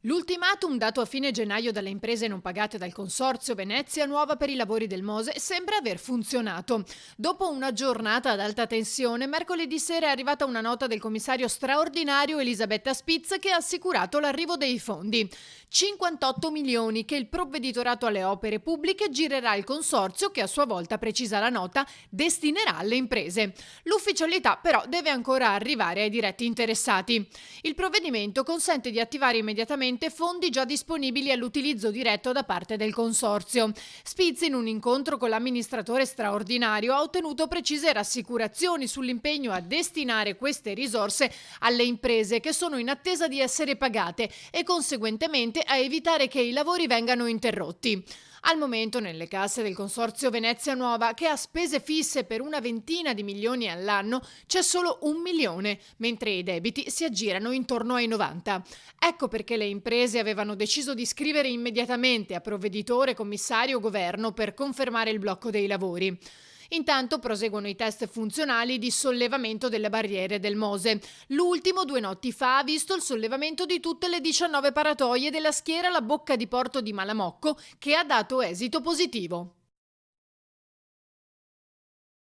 L'ultimatum dato a fine gennaio dalle imprese non pagate dal Consorzio Venezia Nuova per i lavori del Mose sembra aver funzionato. Dopo una giornata ad alta tensione, mercoledì sera è arrivata una nota del commissario straordinario Elisabetta Spitz che ha assicurato l'arrivo dei fondi. 58 milioni che il provveditorato alle opere pubbliche girerà al Consorzio che a sua volta, precisa la nota, destinerà alle imprese. L'ufficialità però deve ancora arrivare ai diretti interessati. Il provvedimento consente di attivare immediatamente fondi già disponibili all'utilizzo diretto da parte del Consorzio. Spitz, in un incontro con l'amministratore straordinario, ha ottenuto precise rassicurazioni sull'impegno a destinare queste risorse alle imprese che sono in attesa di essere pagate e conseguentemente a evitare che i lavori vengano interrotti. Al momento nelle casse del Consorzio Venezia Nuova, che ha spese fisse per una ventina di milioni all'anno, c'è solo 1 milione, mentre i debiti si aggirano intorno ai 90. Ecco perché le imprese avevano deciso di scrivere immediatamente a provveditore, commissario, governo per confermare il blocco dei lavori. Intanto proseguono i test funzionali di sollevamento delle barriere del Mose. L'ultimo 2 notti fa ha visto il sollevamento di tutte le 19 paratoie della schiera alla bocca di porto di Malamocco, che ha dato esito positivo.